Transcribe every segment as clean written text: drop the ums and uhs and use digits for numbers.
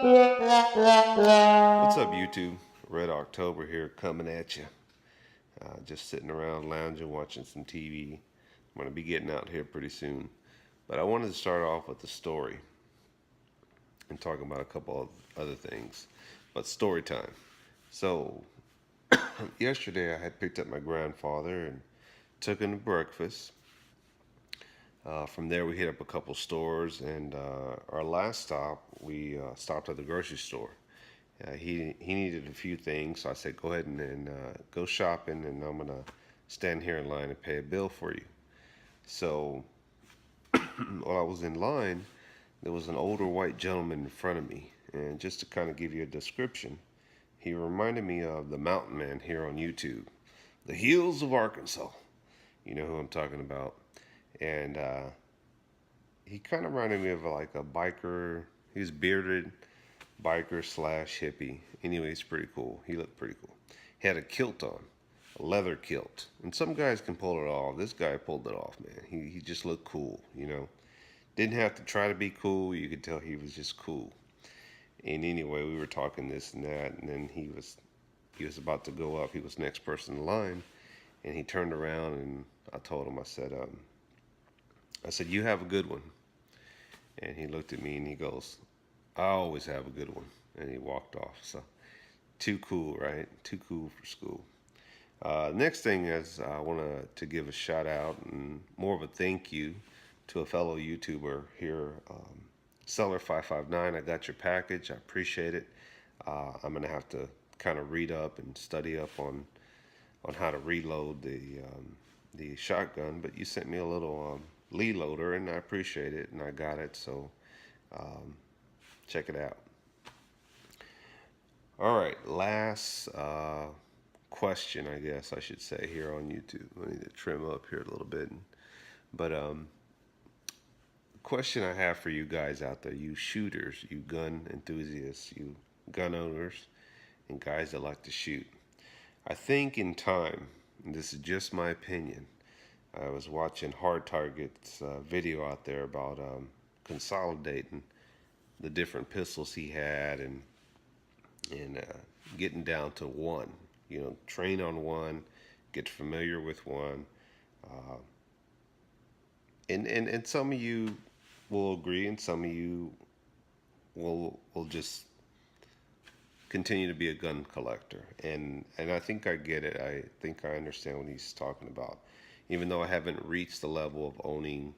What's up, YouTube? Red October here coming at you. Just sitting around lounging, watching some TV. I'm going to be getting out here pretty soon. But I wanted to start off with a story and talking about a couple of other things. But story time. So, yesterday I had picked up my grandfather and took him to breakfast. From there, we hit up a couple stores, and our last stop, we stopped at the grocery store. He needed a few things, so I said, go ahead and go shopping, and I'm gonna stand here in line and pay a bill for you. So while I was in line, there was an older white gentleman in front of me, and just to kind of give you a description, he reminded me of the Mountain Man here on YouTube, the Hills of Arkansas. You know who I'm talking about, and he kind of reminded me of like a biker. He was bearded, biker slash hippie. Anyway, he's pretty cool. He looked pretty cool. He had a kilt on, a leather kilt. And some guys can pull it off. This guy pulled it off, man. He just looked cool, you know. Didn't have to try to be cool. You could tell he was just cool. And anyway, we were talking this and that, and then he was about to go up. He was next person in line, and he turned around and I told him, I said, you have a good one. And he looked at me and he goes, I always have a good one. And he walked off. So too cool, right? Too cool for school. Next thing is I want to give a shout out and more of a thank you to a fellow YouTuber here, Seller559. I got your package. I appreciate it. I'm gonna have to kind of read up and study up on how to reload the shotgun. But you sent me a little lead loader, and I appreciate it, and I got it. So um, check it out. All right, last question, I guess I should say, here on YouTube. I need to trim up here a little bit. But the question I have for you guys out there, you shooters, you gun enthusiasts, you gun owners, and guys that like to shoot. I think in time, and this is just my opinion, I was watching Hard Target's video out there about consolidating the different pistols he had and getting down to one. You know, train on one, get familiar with one, uh, and some of you will agree, and some of you will just continue to be a gun collector. And I think I get it. I think I understand what he's talking about. Even though I haven't reached the level of owning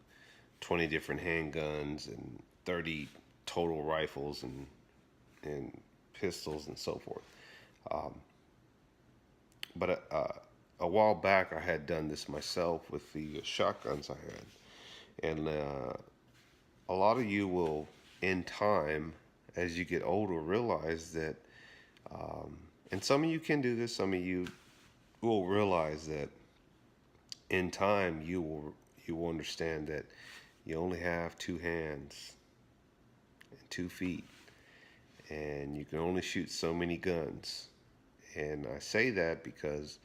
20 different handguns and 30 total rifles and pistols and so forth. Um, but a while back, I had done this myself with the shotguns I had. And a lot of you will, in time, as you get older, realize that, and some of you can do this, some of you will realize that in time you will understand that you only have two hands and 2 feet, and you can only shoot so many guns. And I say that because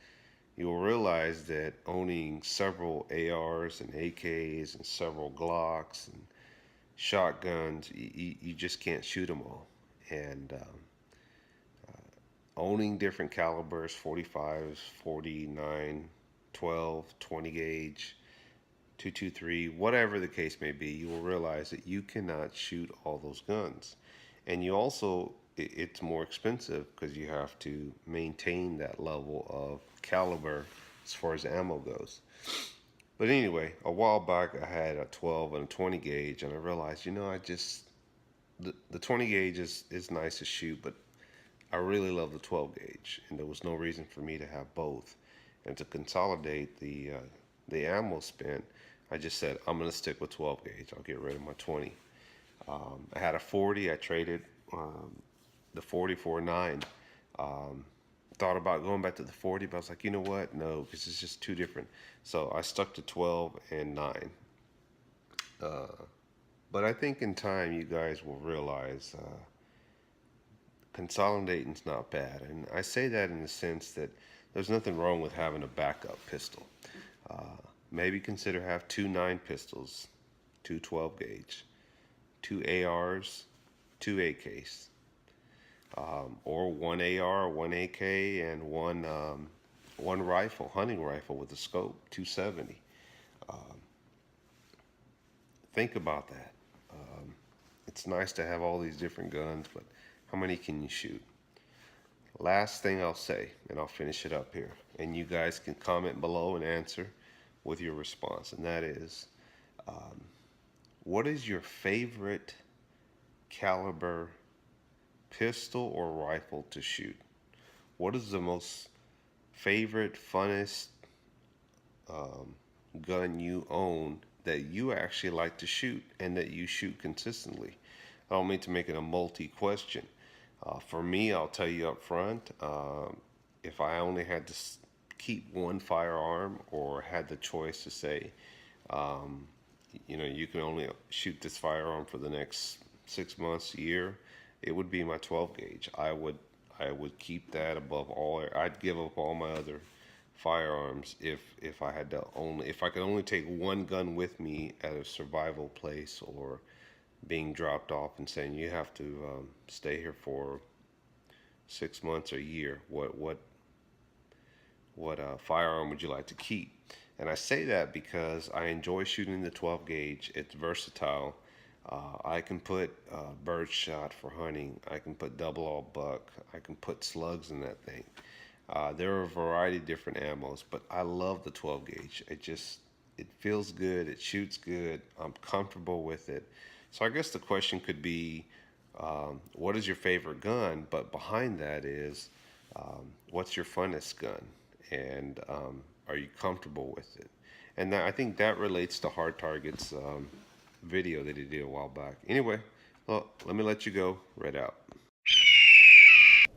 you'll realize that owning several ARs and AKs and several Glocks and shotguns, you just can't shoot them all. And owning different calibers, 45s, 49, 12, 20 gauge, 223, whatever the case may be, you will realize that you cannot shoot all those guns. And you also, it's more expensive because you have to maintain that level of caliber as far as ammo goes. But anyway, a while back I had a 12 and a 20 gauge, and I realized, the 20 gauge is nice to shoot, but I really love the 12 gauge, and there was no reason for me to have both. And to consolidate the ammo spent, I just said I'm gonna stick with 12 gauge. I'll get rid of my 20. I had a 40. I traded the 40 for a 9. Um, Thought about going back to the 40, but I was like, you know what? No, because it's just too different. So I stuck to 12 and 9. Uh, but I think in time you guys will realize consolidating's not bad. And I say that in the sense that there's nothing wrong with having a backup pistol. Uh, Maybe consider have two 9 pistols, two 12 gauge, two ARs, two AKs. or one AR, one AK, and one rifle, hunting rifle with a scope, 270. Think about that. It's nice to have all these different guns, but how many can you shoot? Last thing I'll say, and I'll finish it up here, and you guys can comment below and answer with your response, and that is, what is your favorite caliber pistol or rifle to shoot? What is the most favorite, funnest gun you own that you actually like to shoot and that you shoot consistently? I don't mean to make it a multi-question. For me, I'll tell you up front, if I only had to keep one firearm or had the choice to say, you can only shoot this firearm for the next 6 months, a year, it would be my 12 gauge. I would keep that above all. I'd give up all my other firearms if I could only take one gun with me at a survival place or being dropped off and saying you have to stay here for 6 months or a year. What firearm would you like to keep? And I say that because I enjoy shooting the 12 gauge. It's versatile. I can put bird shot for hunting. I can put double all buck. I can put slugs in that thing. There are a variety of different ammos, but I love the 12 gauge. It feels good. It shoots good. I'm comfortable with it. So I guess the question could be, what is your favorite gun? But behind that is, what's your funnest gun? And are you comfortable with it? And I think that relates to Hard Target's video that he did a while back. Anyway, well, let me let you go. Red out.